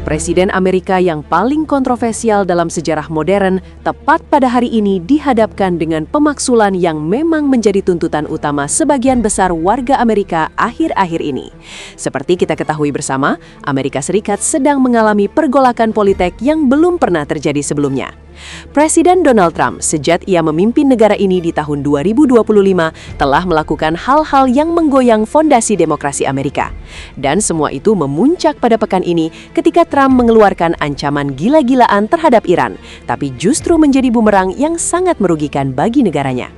Presiden Amerika yang paling kontroversial dalam sejarah modern tepat pada hari ini dihadapkan dengan pemaksulan yang memang menjadi tuntutan utama sebagian besar warga Amerika akhir-akhir ini. Seperti kita ketahui bersama, Amerika Serikat sedang mengalami pergolakan politik yang belum pernah terjadi sebelumnya. Presiden Donald Trump sejak ia memimpin negara ini di tahun 2025 telah melakukan hal-hal yang menggoyang fondasi demokrasi Amerika. Dan semua itu memuncak pada pekan ini ketika Trump mengeluarkan ancaman gila-gilaan terhadap Iran, tapi justru menjadi bumerang yang sangat merugikan bagi negaranya.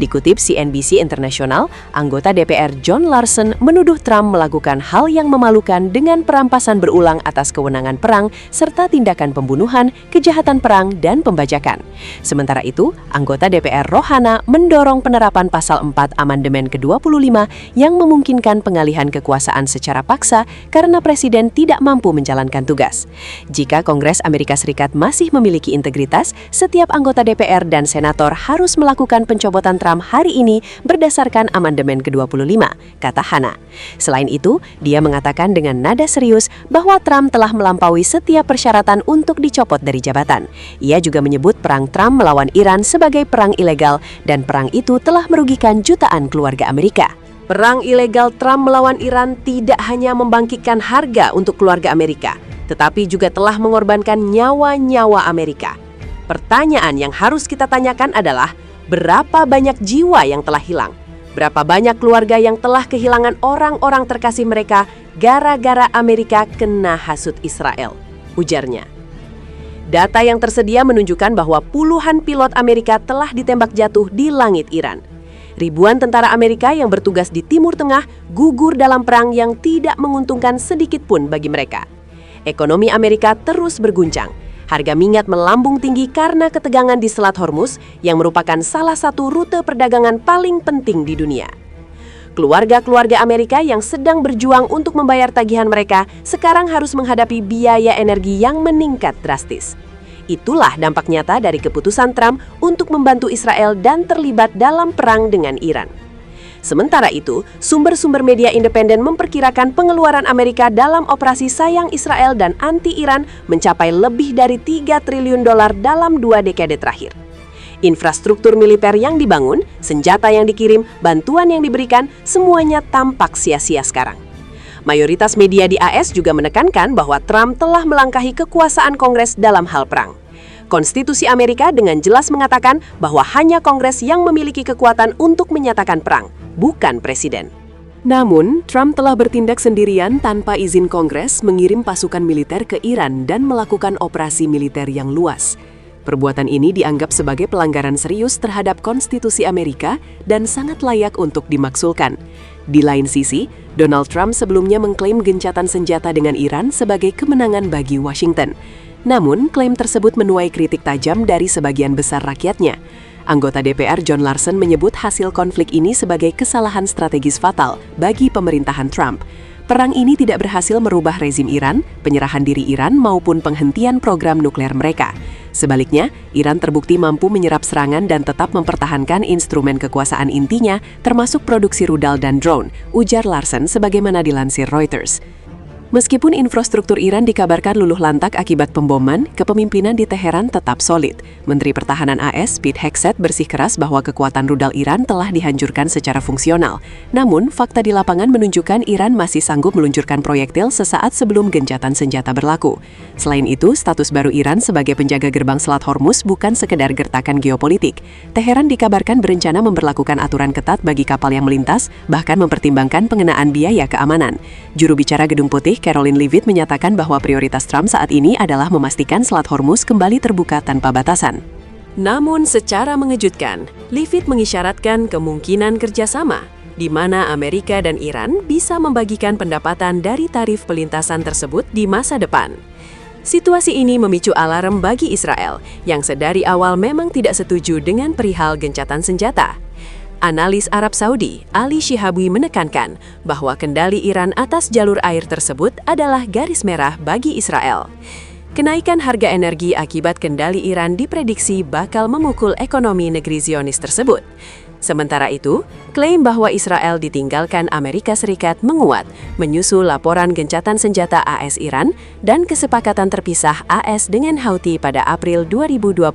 Dikutip CNBC International, anggota DPR John Larson menuduh Trump melakukan hal yang memalukan dengan perampasan berulang atas kewenangan perang serta tindakan pembunuhan, kejahatan perang, dan pembajakan. Sementara itu, anggota DPR Rohana mendorong penerapan pasal 4 amandemen ke-25 yang memungkinkan pengalihan kekuasaan secara paksa karena presiden tidak mampu menjalankan tugas. Jika Kongres Amerika Serikat masih memiliki integritas, setiap anggota DPR dan senator harus melakukan pencobotan Trump hari ini berdasarkan amandemen ke-25, kata Hana. Selain itu, dia mengatakan dengan nada serius bahwa Trump telah melampaui setiap persyaratan untuk dicopot dari jabatan. Ia juga menyebut perang Trump melawan Iran sebagai perang ilegal dan perang itu telah merugikan jutaan keluarga Amerika. Perang ilegal Trump melawan Iran tidak hanya membangkitkan harga untuk keluarga Amerika, tetapi juga telah mengorbankan nyawa-nyawa Amerika. Pertanyaan yang harus kita tanyakan adalah, berapa banyak jiwa yang telah hilang? Berapa banyak keluarga yang telah kehilangan orang-orang terkasih mereka gara-gara Amerika kena hasut Israel? Ujarnya. Data yang tersedia menunjukkan bahwa puluhan pilot Amerika telah ditembak jatuh di langit Iran. Ribuan tentara Amerika yang bertugas di Timur Tengah gugur dalam perang yang tidak menguntungkan sedikit pun bagi mereka. Ekonomi Amerika terus berguncang. Harga minyak melambung tinggi karena ketegangan di Selat Hormuz yang merupakan salah satu rute perdagangan paling penting di dunia. Keluarga-keluarga Amerika yang sedang berjuang untuk membayar tagihan mereka sekarang harus menghadapi biaya energi yang meningkat drastis. Itulah dampak nyata dari keputusan Trump untuk membantu Israel dan terlibat dalam perang dengan Iran. Sementara itu, sumber-sumber media independen memperkirakan pengeluaran Amerika dalam operasi sayang Israel dan anti-Iran mencapai lebih dari $3 triliun dalam 2 dekade terakhir. Infrastruktur militer yang dibangun, senjata yang dikirim, bantuan yang diberikan, semuanya tampak sia-sia sekarang. Mayoritas media di AS juga menekankan bahwa Trump telah melangkahi kekuasaan Kongres dalam hal perang. Konstitusi Amerika dengan jelas mengatakan bahwa hanya Kongres yang memiliki kekuatan untuk menyatakan perang, bukan presiden. Namun, Trump telah bertindak sendirian tanpa izin Kongres mengirim pasukan militer ke Iran dan melakukan operasi militer yang luas. Perbuatan ini dianggap sebagai pelanggaran serius terhadap konstitusi Amerika dan sangat layak untuk dimaksulkan. Di lain sisi, Donald Trump sebelumnya mengklaim gencatan senjata dengan Iran sebagai kemenangan bagi Washington. Namun, klaim tersebut menuai kritik tajam dari sebagian besar rakyatnya. Anggota DPR John Larson menyebut hasil konflik ini sebagai kesalahan strategis fatal bagi pemerintahan Trump. Perang ini tidak berhasil merubah rezim Iran, penyerahan diri Iran maupun penghentian program nuklir mereka. Sebaliknya, Iran terbukti mampu menyerap serangan dan tetap mempertahankan instrumen kekuasaan intinya, termasuk produksi rudal dan drone, ujar Larson sebagaimana dilansir Reuters. Meskipun infrastruktur Iran dikabarkan luluh lantak akibat pemboman, kepemimpinan di Teheran tetap solid. Menteri Pertahanan AS, Pete Hegseth, bersikeras bahwa kekuatan rudal Iran telah dihancurkan secara fungsional. Namun, fakta di lapangan menunjukkan Iran masih sanggup meluncurkan proyektil sesaat sebelum gencatan senjata berlaku. Selain itu, status baru Iran sebagai penjaga gerbang Selat Hormuz bukan sekedar gertakan geopolitik. Teheran dikabarkan berencana memberlakukan aturan ketat bagi kapal yang melintas, bahkan mempertimbangkan pengenaan biaya keamanan. Juru bicara Gedung Putih, Caroline Leavitt, menyatakan bahwa prioritas Trump saat ini adalah memastikan Selat Hormuz kembali terbuka tanpa batasan. Namun secara mengejutkan, Leavitt mengisyaratkan kemungkinan kerjasama, di mana Amerika dan Iran bisa membagikan pendapatan dari tarif pelintasan tersebut di masa depan. Situasi ini memicu alarm bagi Israel, yang sedari awal memang tidak setuju dengan perihal gencatan senjata. Analis Arab Saudi, Ali Shihabi, menekankan bahwa kendali Iran atas jalur air tersebut adalah garis merah bagi Israel. Kenaikan harga energi akibat kendali Iran diprediksi bakal memukul ekonomi negeri Zionis tersebut. Sementara itu, klaim bahwa Israel ditinggalkan Amerika Serikat menguat, menyusul laporan gencatan senjata AS Iran dan kesepakatan terpisah AS dengan Houthi pada April 2026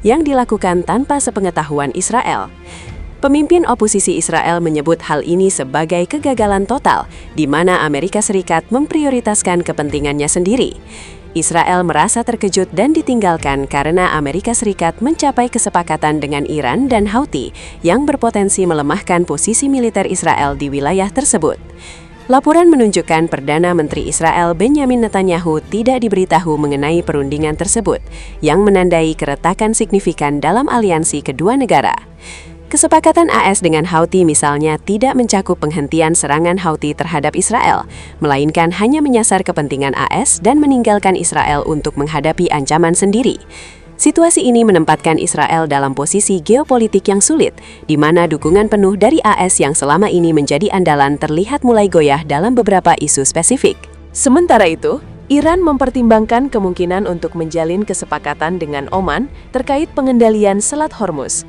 yang dilakukan tanpa sepengetahuan Israel. Pemimpin oposisi Israel menyebut hal ini sebagai kegagalan total, di mana Amerika Serikat memprioritaskan kepentingannya sendiri. Israel merasa terkejut dan ditinggalkan karena Amerika Serikat mencapai kesepakatan dengan Iran dan Houthi yang berpotensi melemahkan posisi militer Israel di wilayah tersebut. Laporan menunjukkan Perdana Menteri Israel Benjamin Netanyahu tidak diberitahu mengenai perundingan tersebut, yang menandai keretakan signifikan dalam aliansi kedua negara. Kesepakatan AS dengan Houthi misalnya tidak mencakup penghentian serangan Houthi terhadap Israel, melainkan hanya menyasar kepentingan AS dan meninggalkan Israel untuk menghadapi ancaman sendiri. Situasi ini menempatkan Israel dalam posisi geopolitik yang sulit, di mana dukungan penuh dari AS yang selama ini menjadi andalan terlihat mulai goyah dalam beberapa isu spesifik. Sementara itu, Iran mempertimbangkan kemungkinan untuk menjalin kesepakatan dengan Oman terkait pengendalian Selat Hormuz.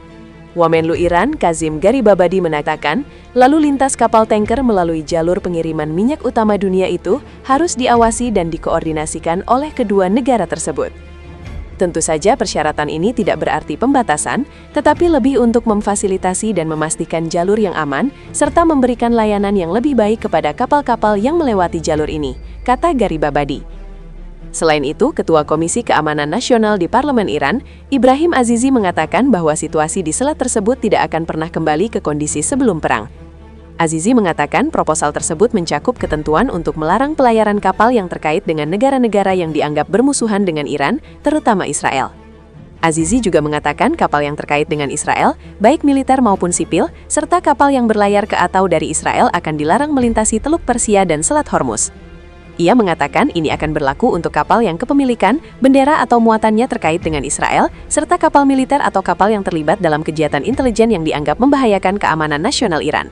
Wamenlu Iran, Kazim Garibabadi mengatakan, lalu lintas kapal tanker melalui jalur pengiriman minyak utama dunia itu harus diawasi dan dikoordinasikan oleh kedua negara tersebut. Tentu saja persyaratan ini tidak berarti pembatasan, tetapi lebih untuk memfasilitasi dan memastikan jalur yang aman, serta memberikan layanan yang lebih baik kepada kapal-kapal yang melewati jalur ini, kata Garibabadi. Selain itu, Ketua Komisi Keamanan Nasional di Parlemen Iran, Ibrahim Azizi mengatakan bahwa situasi di selat tersebut tidak akan pernah kembali ke kondisi sebelum perang. Azizi mengatakan proposal tersebut mencakup ketentuan untuk melarang pelayaran kapal yang terkait dengan negara-negara yang dianggap bermusuhan dengan Iran, terutama Israel. Azizi juga mengatakan kapal yang terkait dengan Israel, baik militer maupun sipil, serta kapal yang berlayar ke atau dari Israel akan dilarang melintasi Teluk Persia dan Selat Hormuz. Ia mengatakan ini akan berlaku untuk kapal yang kepemilikan, bendera atau muatannya terkait dengan Israel, serta kapal militer atau kapal yang terlibat dalam kegiatan intelijen yang dianggap membahayakan keamanan nasional Iran.